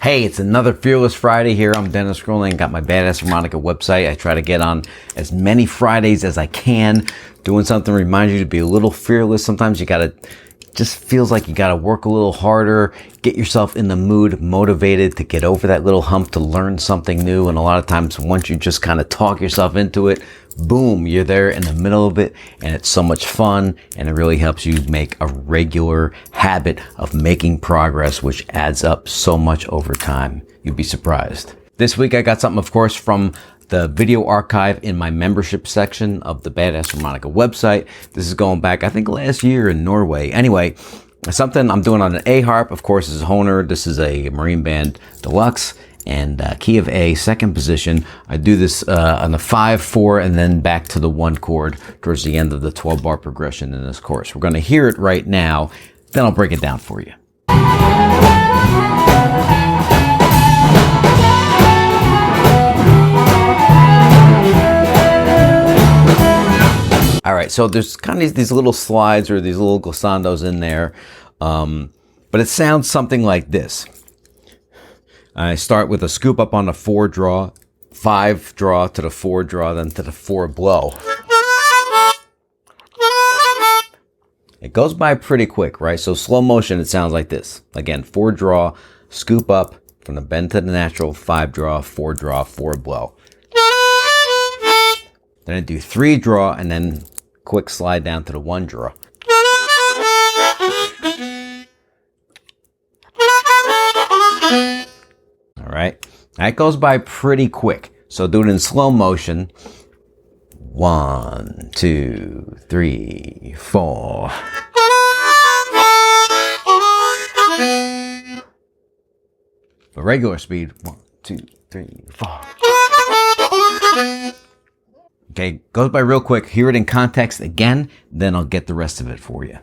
Hey, it's another Fearless Friday here. I'm Dennis Scrolling, got my BadAss Harmonica website. I try to get on as many Fridays as I can. Doing something to remind you to be a little fearless. Sometimes you gotta, just feels like you gotta work a little harder, get yourself in the mood, motivated to get over that little hump, to learn something new. And a lot of times once you just kind of talk yourself into it, boom, you're there in the middle of it, and it's so much fun, and it really helps you make a regular habit of making progress, which adds up so much over time. You'd be surprised. This week I got something, of course, from the video archive in my membership section of the BadAss Harmonica website. This is going back, I think, last year in Norway. Anyway, something I'm doing on an A harp, of course, is Hohner. This is a Marine Band Deluxe. And key of A, second position. I do this on the 5-4 and then back to the 1 chord towards the end of the 12-bar progression in this course. We're going to hear it right now, then I'll break it down for you. All right, so there's kind of these little slides or these little glissandos in there, but it sounds something like this. I start with a scoop up on the 4 draw, 5 draw to the 4 draw, then to the 4 blow. It goes by pretty quick, right? So slow motion, it sounds like this. Again, 4 draw, scoop up from the bend to the natural, 5 draw, 4 blow. Then I do 3 draw and then quick slide down to the 1 draw. All right, that goes by pretty quick. So do it in slow motion. 1, 2, 3, 4. The regular speed, 1, 2, 3, 4. Okay, goes by real quick. Hear it in context again, then I'll get the rest of it for you.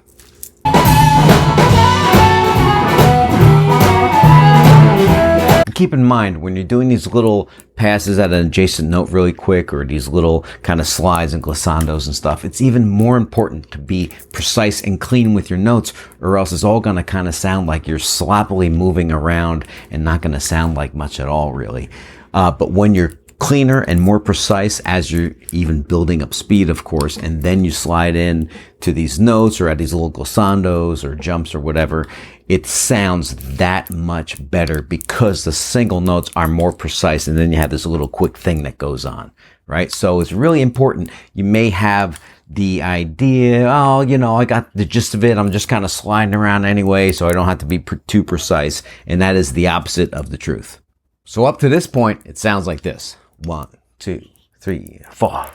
Keep in mind, when you're doing these little passes at an adjacent note really quick, or these little kind of slides and glissandos and stuff, it's even more important to be precise and clean with your notes, or else it's all going to kind of sound like you're sloppily moving around and not going to sound like much at all, really. But when you're cleaner and more precise, as you're even building up speed, of course, and then you slide in to these notes or at these little glissandos or jumps or whatever, it sounds that much better because the single notes are more precise, and then you have this little quick thing that goes on, right? So it's really important. You may have the idea, oh, you know, I got the gist of it, I'm just kind of sliding around anyway, so I don't have to be too precise, and that is the opposite of the truth. So up to this point, it sounds like this. 1, 2, 3, 4.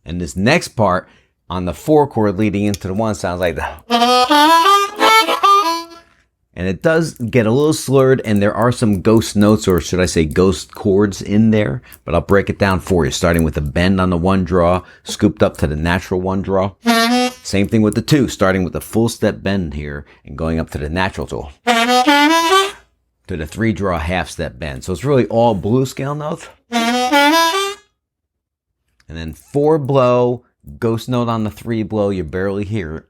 And this next part on the 4 chord leading into the 1 sounds like that. And it does get a little slurred, and there are some ghost notes, or should I say ghost chords in there, but I'll break it down for you, starting with a bend on the 1 draw, scooped up to the natural 1 draw. Same thing with the 2, starting with a full step bend here and going up to the natural tool. To the 3 draw half step bend. So it's really all blues scale notes. And then 4 blow, ghost note on the 3 blow, you barely hear it.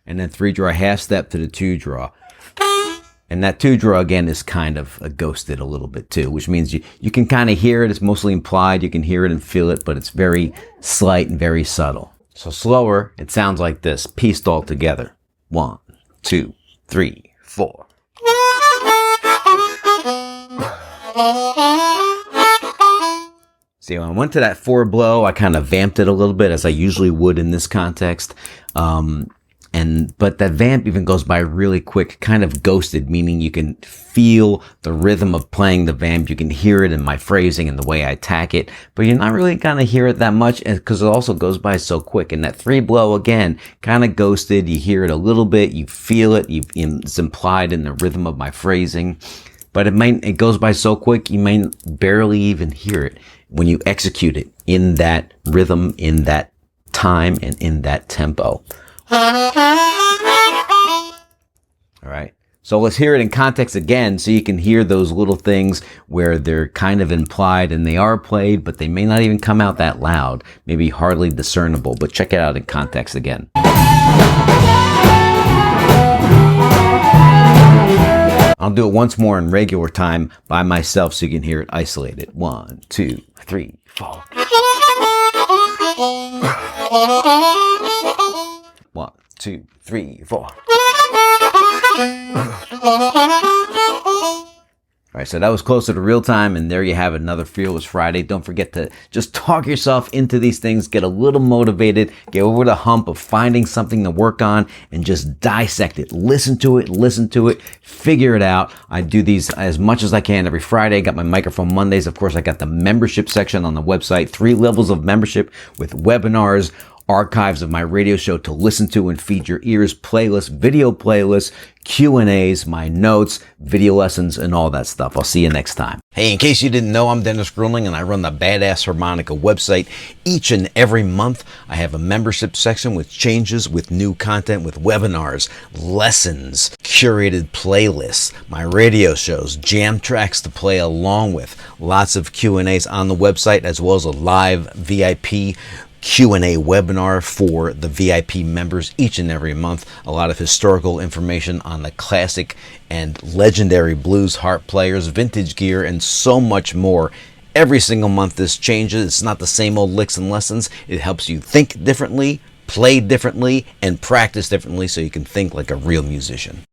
And then 3 draw half step to the 2 draw. And that 2 draw again is kind of ghosted a little bit too, which means you can kind of hear it. It's mostly implied. You can hear it and feel it, but it's very slight and very subtle. So slower, it sounds like this, pieced all together. 1, 2, 3, 4. See, when I went to that 4 blow, I kind of vamped it a little bit, as I usually would in this context. But that vamp even goes by really quick, kind of ghosted, meaning you can feel the rhythm of playing the vamp. You can hear it in my phrasing and the way I attack it, but you're not really going to hear it that much because it also goes by so quick. And that 3 blow, again, kind of ghosted. You hear it a little bit, you feel it, it's implied in the rhythm of my phrasing, but it goes by so quick, you may barely even hear it when you execute it in that rhythm, in that time, and in that tempo. All right. So let's hear it in context again so you can hear those little things where they're kind of implied and they are played, but they may not even come out that loud, maybe hardly discernible, but check it out in context again. I'll do it once more in regular time by myself so you can hear it isolated. 1, 2, 3, 4. 1, 2, 3, 4. All right, so that was closer to real time, and there you have another Fearless Friday. Don't forget to just talk yourself into these things, get a little motivated, get over the hump of finding something to work on, and just dissect it. Listen to it, figure it out. I do these as much as I can every Friday. Got my microphone Mondays. Of course, I got the membership section on the website, 3 levels of membership with webinars, archives of my radio show to listen to and feed your ears, playlists, video playlists, Q&As, my notes, video lessons, and all that stuff. I'll see you next time. Hey, in case you didn't know, I'm Dennis Grunling, and I run the BadAss Harmonica website. Each and every month, I have a membership section with changes, with new content, with webinars, lessons, curated playlists, my radio shows, jam tracks to play along with, lots of Q&As on the website, as well as a live VIP Q&A webinar for the VIP members each and every month. A lot of historical information on the classic and legendary blues harp players, vintage gear, and so much more. Every single month this changes. It's not the same old licks and lessons. It helps you think differently, play differently, and practice differently so you can think like a real musician.